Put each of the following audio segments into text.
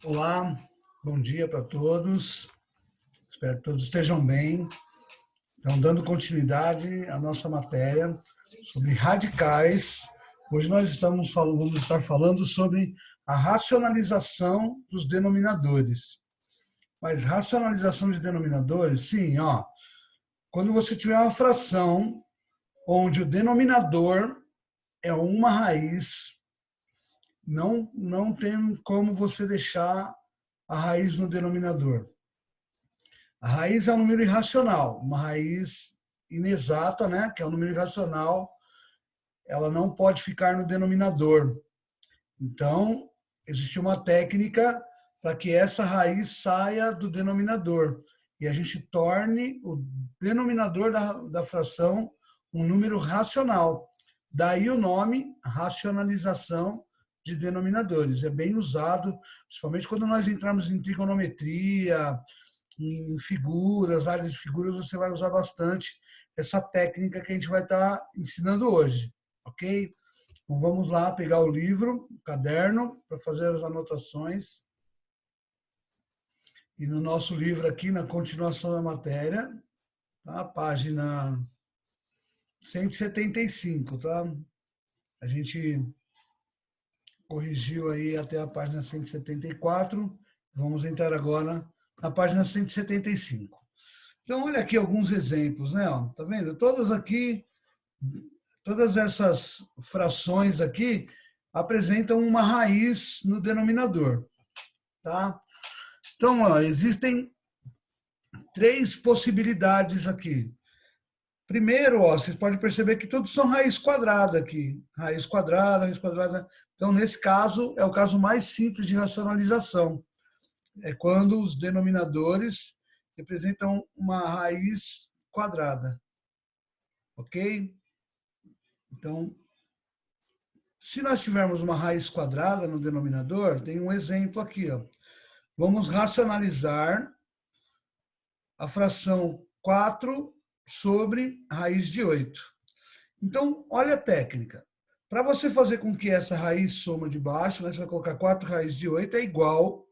Olá, bom dia para todos. Espero que todos estejam bem. Então, dando continuidade à nossa matéria sobre radicais. Hoje nós vamos estar falando sobre a racionalização dos denominadores. Mas racionalização de denominadores, sim, ó. Quando você tiver uma fração onde o denominador é uma raiz, não tem como você deixar a raiz no denominador. A raiz é um número irracional, uma raiz inexata, né, que é um número irracional, ela não pode ficar no denominador. Então, existe uma técnica para que essa raiz saia do denominador e a gente torne o denominador da fração um número racional. Daí o nome racionalização de denominadores. É bem usado, principalmente quando nós entramos em trigonometria, em figuras, áreas de figuras, você vai usar bastante essa técnica que a gente vai estar ensinando hoje, ok? Então vamos lá pegar o livro, o caderno, para fazer as anotações. E no nosso livro aqui, na continuação da matéria, tá? Página 175, tá? A gente corrigiu aí até a página 174. Vamos entrar agora na página 175. Então, olha aqui alguns exemplos, né? Tá vendo? Todas essas frações aqui apresentam uma raiz no denominador, tá? Então, ó, existem três possibilidades aqui. Primeiro, ó, vocês podem perceber que todos são raiz quadrada aqui. Raiz quadrada, raiz quadrada. Então, nesse caso, é o caso mais simples de racionalização. É quando os denominadores representam uma raiz quadrada. Ok? Então, se nós tivermos uma raiz quadrada no denominador, tem um exemplo aqui. Ó. Vamos racionalizar a fração 4 sobre raiz de 8. Então, olha a técnica. Para você fazer com que essa raiz soma de baixo, né, você vai colocar 4 raiz de 8 é igual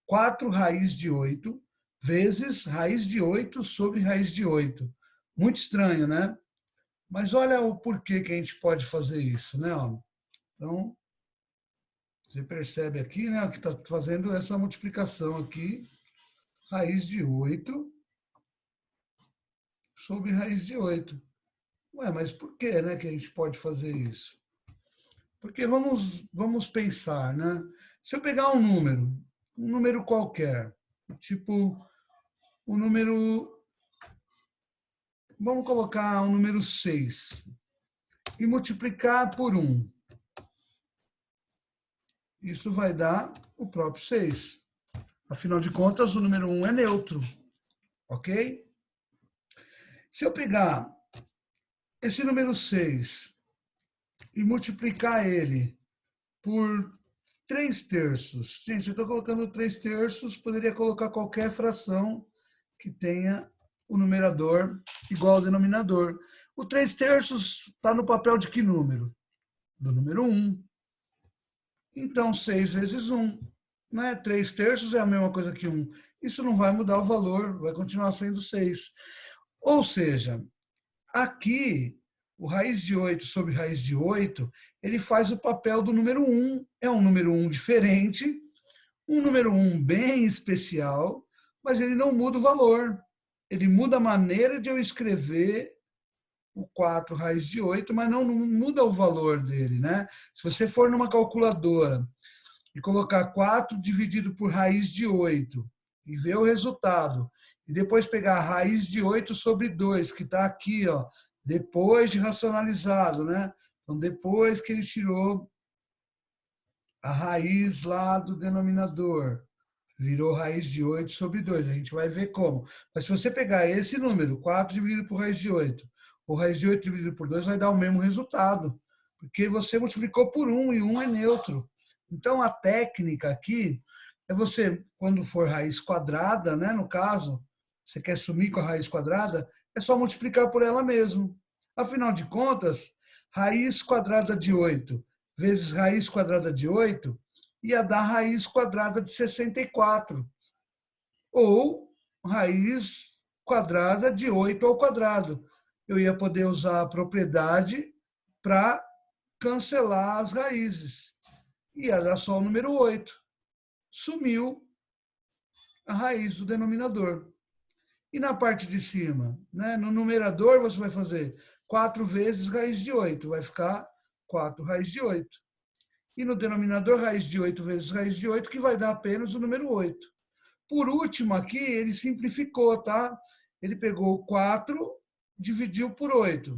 4 raiz de 8 vezes raiz de 8 sobre raiz de 8. Muito estranho, né? Mas olha o porquê que a gente pode fazer isso, né? Então, você percebe aqui, né, que está fazendo essa multiplicação aqui, raiz de 8 sobre raiz de 8. Ué, mas por que, né, que a gente pode fazer isso? Porque vamos pensar, né? Se eu pegar um número qualquer, tipo o número, vamos colocar um número 6, e multiplicar por 1. Isso vai dar o próprio 6. Afinal de contas, o número 1 é neutro, ok? Se eu pegar esse número 6 e multiplicar ele por 3 terços. Gente, eu estou colocando 3 terços, poderia colocar qualquer fração que tenha o numerador igual ao denominador. O 3 terços está no papel de que número? Do número 1. Então, 6 vezes 1. Né? 3 terços é a mesma coisa que 1. Isso não vai mudar o valor, vai continuar sendo 6. Ou seja, aqui, o raiz de 8 sobre raiz de 8, ele faz o papel do número 1. É um número 1 diferente, um número 1 bem especial, mas ele não muda o valor. Ele muda a maneira de eu escrever o 4 raiz de 8, mas não muda o valor dele, né? Se você for numa calculadora e colocar 4 dividido por raiz de 8 e ver o resultado, e depois pegar a raiz de 8 sobre 2, que está aqui, ó, depois de racionalizado, né? Então, depois que ele tirou a raiz lá do denominador, virou raiz de 8 sobre 2. A gente vai ver como. Mas se você pegar esse número, 4 dividido por raiz de 8, ou raiz de 8 dividido por 2, vai dar o mesmo resultado. Porque você multiplicou por 1 e 1 é neutro. Então, a técnica aqui é você, quando for raiz quadrada, né, no caso, você quer sumir com a raiz quadrada, é só multiplicar por ela mesmo. Afinal de contas, raiz quadrada de 8 vezes raiz quadrada de 8 ia dar raiz quadrada de 64, ou raiz quadrada de 8 ao quadrado. Eu ia poder usar a propriedade para cancelar as raízes. Ia dar só o número 8. Sumiu a raiz do denominador. E na parte de cima, né? No numerador, você vai fazer 4 vezes raiz de 8. Vai ficar 4 raiz de 8. E no denominador, raiz de 8 vezes raiz de 8, que vai dar apenas o número 8. Por último, aqui, ele simplificou, tá? Ele pegou 4, dividiu por 8.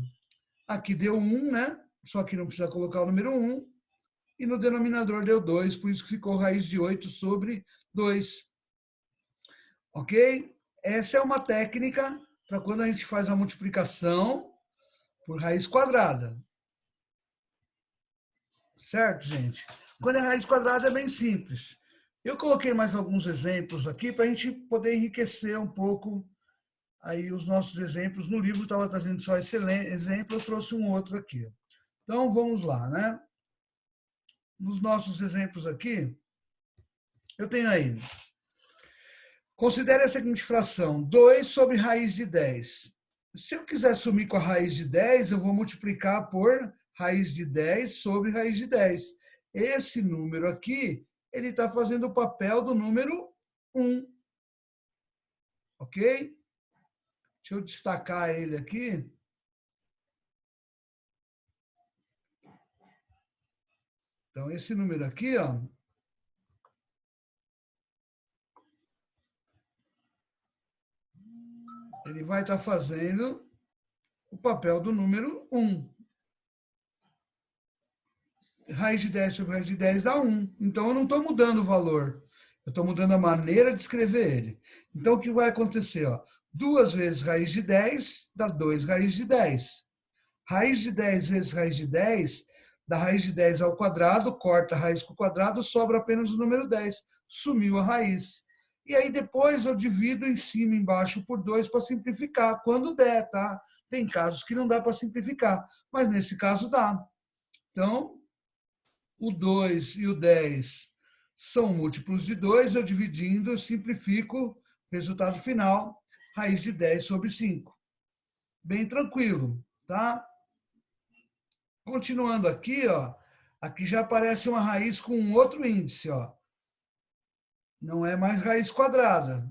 Aqui deu 1, né? Só que não precisa colocar o número 1. E no denominador deu 2, por isso que ficou raiz de 8 sobre 2. Ok? Essa é uma técnica para quando a gente faz a multiplicação por raiz quadrada. Certo, gente? Quando é raiz quadrada é bem simples. Eu coloquei mais alguns exemplos aqui para a gente poder enriquecer um pouco aí os nossos exemplos. No livro estava trazendo só esse exemplo, eu trouxe um outro aqui. Então, vamos lá, né? Nos nossos exemplos aqui, eu tenho aí. Considere a seguinte fração, 2 sobre raiz de 10. Se eu quiser sumir com a raiz de 10, eu vou multiplicar por raiz de 10 sobre raiz de 10. Esse número aqui, ele está fazendo o papel do número 1. Ok? Deixa eu destacar ele aqui. Então, esse número aqui, ó, ele vai estar fazendo o papel do número 1. Raiz de 10 sobre raiz de 10 dá 1. Então, eu não estou mudando o valor. Eu estou mudando a maneira de escrever ele. Então, o que vai acontecer? Ó? 2 vezes raiz de 10 dá 2 raiz de 10. Raiz de 10 vezes raiz de 10 dá raiz de 10 ao quadrado, corta a raiz com o quadrado, sobra apenas o número 10. Sumiu a raiz. E aí depois eu divido em cima e embaixo por 2 para simplificar, quando der, tá? Tem casos que não dá para simplificar, mas nesse caso dá. Então, o 2 e o 10 são múltiplos de 2, eu dividindo, eu simplifico, resultado final, raiz de 10 sobre 5. Bem tranquilo, tá? Continuando aqui, ó, aqui já aparece uma raiz com um outro índice, ó. Não é mais raiz quadrada.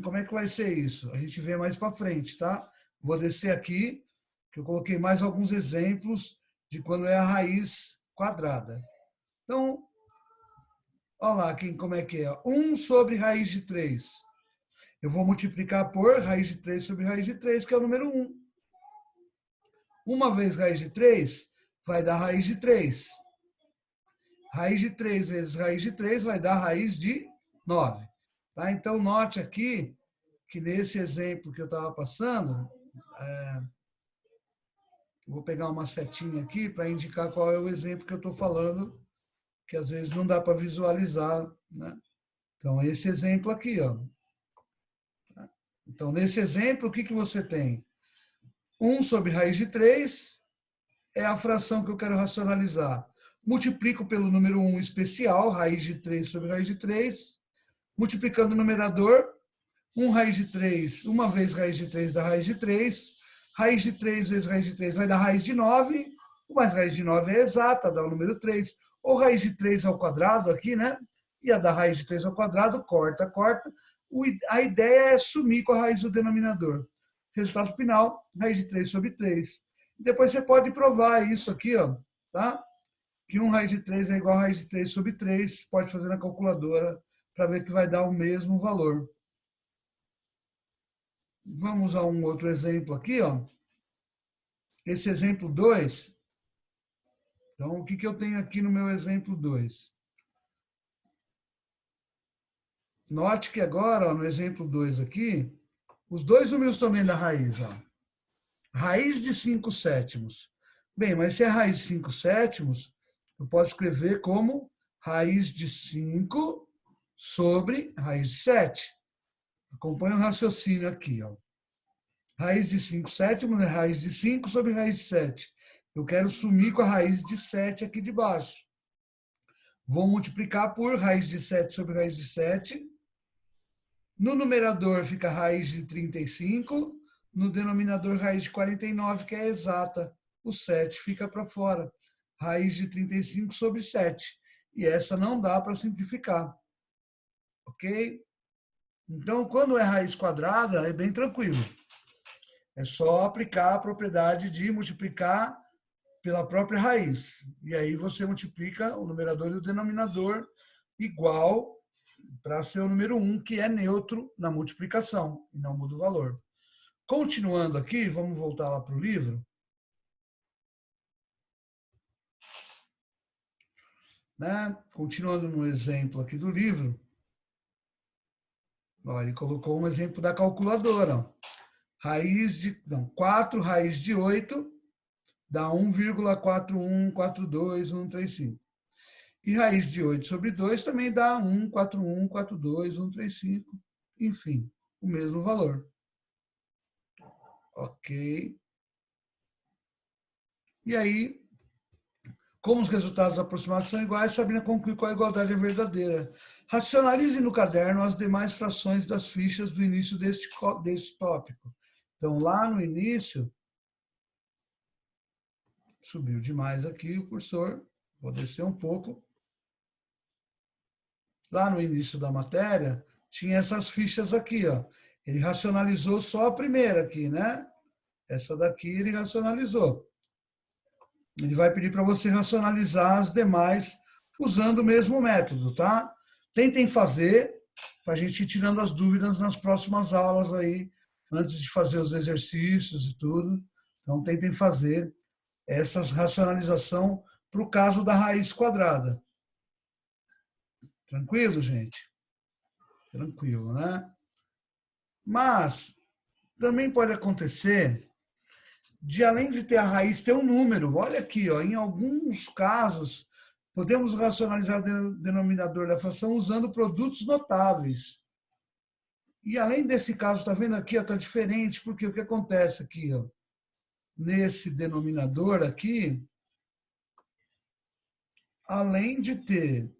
Como é que vai ser isso? A gente vê mais para frente, tá? Vou descer aqui, que eu coloquei mais alguns exemplos de quando é a raiz quadrada. Então, olha lá como é que é. 1 sobre raiz de 3. Eu vou multiplicar por raiz de 3 sobre raiz de 3, que é o número 1. Uma vez raiz de 3 vai dar raiz de 3. Raiz de 3 vezes raiz de 3 vai dar raiz de 9. Tá? Então, note aqui que nesse exemplo que eu estava passando, vou pegar uma setinha aqui para indicar qual é o exemplo que eu estou falando, que às vezes não dá para visualizar, né? Então, esse exemplo aqui, ó. Então, nesse exemplo, o que você tem? 1 sobre raiz de 3 é a fração que eu quero racionalizar. Multiplico pelo número 1 especial, raiz de 3 sobre raiz de 3, multiplicando o numerador, 1 raiz de 3, uma vez raiz de 3 dá raiz de 3, raiz de 3 vezes raiz de 3 vai dar raiz de 9, mas raiz de 9 é exata, dá o número 3, ou raiz de 3 ao quadrado aqui, né? Ia dar raiz de 3 ao quadrado, corta, corta. A ideia é sumir com a raiz do denominador. Resultado final, raiz de 3 sobre 3. Depois você pode provar isso aqui, ó, tá? Que 1 raiz de 3 é igual a raiz de 3 sobre 3, pode fazer na calculadora para ver que vai dar o mesmo valor. Vamos a um outro exemplo aqui, ó. Esse exemplo 2. Então, o que eu tenho aqui no meu exemplo 2? Note que agora, ó, no exemplo 2 aqui, os dois números estão dentro da raiz, ó. Raiz de 5 sétimos. Bem, mas se é raiz de 5 sétimos, eu posso escrever como raiz de 5 sobre raiz de 7. Acompanhe o raciocínio aqui, ó. Raiz de 5 sétimos é raiz de 5 sobre raiz de 7. Eu quero sumir com a raiz de 7 aqui de baixo. Vou multiplicar por raiz de 7 sobre raiz de 7. No numerador fica raiz de 35. No denominador, raiz de 49, que é exata. O 7 fica para fora. Raiz de 35 sobre 7. E essa não dá para simplificar. Ok? Então, quando é raiz quadrada, é bem tranquilo. É só aplicar a propriedade de multiplicar pela própria raiz. E aí você multiplica o numerador e o denominador igual para ser o número 1, que é neutro na multiplicação, e não muda o valor. Continuando aqui, vamos voltar lá para o livro. Né? Continuando no exemplo aqui do livro, ó, ele colocou um exemplo da calculadora. Ó. 4 raiz de 8 dá 1,4142135. E raiz de 8 sobre 2 também dá 1,4142135. Enfim, o mesmo valor. Ok. E aí, como os resultados aproximados são iguais, Sabrina conclui qual a igualdade é verdadeira. Racionalize no caderno as demais frações das fichas do início deste tópico. Então, lá no início, subiu demais aqui o cursor, vou descer um pouco. Lá no início da matéria, tinha essas fichas aqui, ó. Ele racionalizou só a primeira aqui, né? Essa daqui ele racionalizou. Ele vai pedir para você racionalizar as demais usando o mesmo método, tá? Tentem fazer para a gente ir tirando as dúvidas nas próximas aulas aí, antes de fazer os exercícios e tudo. Então, tentem fazer essas racionalização para o caso da raiz quadrada. Tranquilo, gente? Tranquilo, né? Mas também pode acontecer de, além de ter a raiz, ter um número. Olha aqui, ó, em alguns casos, podemos racionalizar o denominador da fração usando produtos notáveis. E além desse caso, está vendo aqui, está diferente, porque o que acontece aqui, ó, nesse denominador aqui, além de ter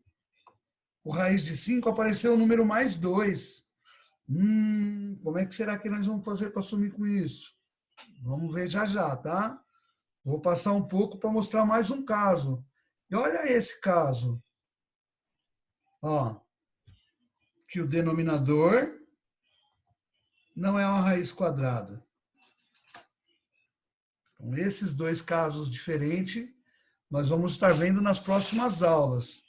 o raiz de 5, apareceu o número mais 2. Como é que será que nós vamos fazer para sumir com isso? Vamos ver já já, tá? Vou passar um pouco para mostrar mais um caso. E olha esse caso. Ó, que o denominador não é uma raiz quadrada. Então, esses dois casos diferentes, nós vamos estar vendo nas próximas aulas.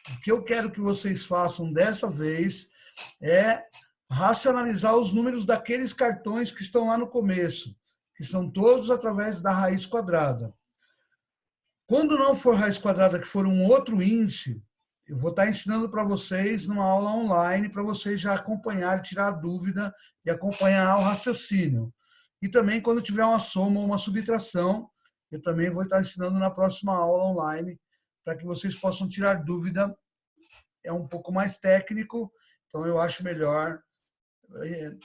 O que eu quero que vocês façam dessa vez é racionalizar os números daqueles cartões que estão lá no começo, que são todos através da raiz quadrada. Quando não for raiz quadrada, que for um outro índice, eu vou estar ensinando para vocês numa aula online, para vocês já acompanharem, tirar a dúvida e acompanhar o raciocínio. E também, quando tiver uma soma ou uma subtração, eu também vou estar ensinando na próxima aula online, para que vocês possam tirar dúvida. É um pouco mais técnico, então eu acho melhor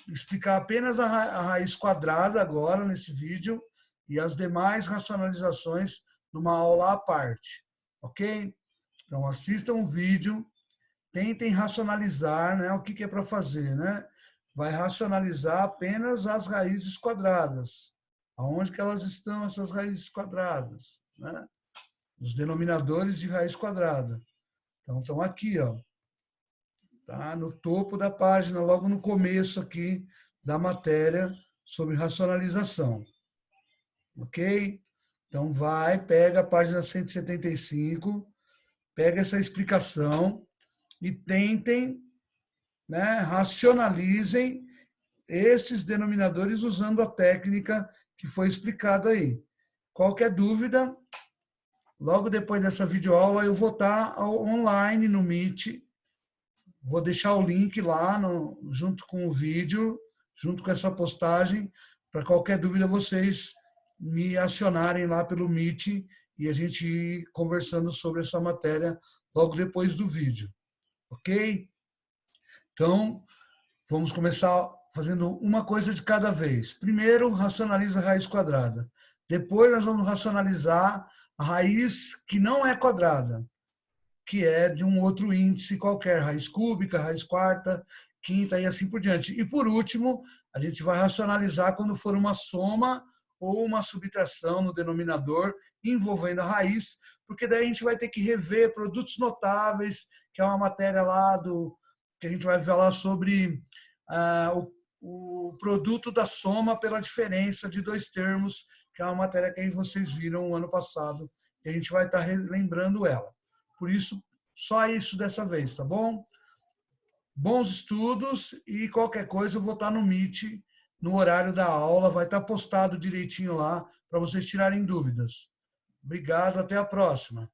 explicar apenas a raiz quadrada agora, nesse vídeo, e as demais racionalizações numa aula à parte, ok? Então, assistam o vídeo, tentem racionalizar, né, o que é para fazer, né? Vai racionalizar apenas as raízes quadradas. Aonde que elas estão, essas raízes quadradas? Né? Os denominadores de raiz quadrada. Então, estão aqui, ó. Tá? No topo da página, logo no começo aqui da matéria sobre racionalização. Ok? Então, pega a página 175, pega essa explicação e tentem, né, racionalizem esses denominadores usando a técnica que foi explicada aí. Qualquer dúvida, logo depois dessa videoaula eu vou estar online no Meet, vou deixar o link lá junto com o vídeo, junto com essa postagem, para qualquer dúvida vocês me acionarem lá pelo Meet e a gente ir conversando sobre essa matéria logo depois do vídeo. Ok? Então, vamos começar fazendo uma coisa de cada vez. Primeiro, racionaliza a raiz quadrada. Depois, nós vamos racionalizar a raiz que não é quadrada, que é de um outro índice qualquer, raiz cúbica, raiz quarta, quinta e assim por diante. E por último, a gente vai racionalizar quando for uma soma ou uma subtração no denominador envolvendo a raiz, porque daí a gente vai ter que rever produtos notáveis, que é uma matéria lá que a gente vai falar sobre o produto da soma pela diferença de dois termos, que é uma matéria que aí vocês viram o ano passado, e a gente vai estar relembrando ela. Por isso, só isso dessa vez, tá bom? Bons estudos e qualquer coisa eu vou estar no Meet, no horário da aula, vai estar postado direitinho lá para vocês tirarem dúvidas. Obrigado, até a próxima.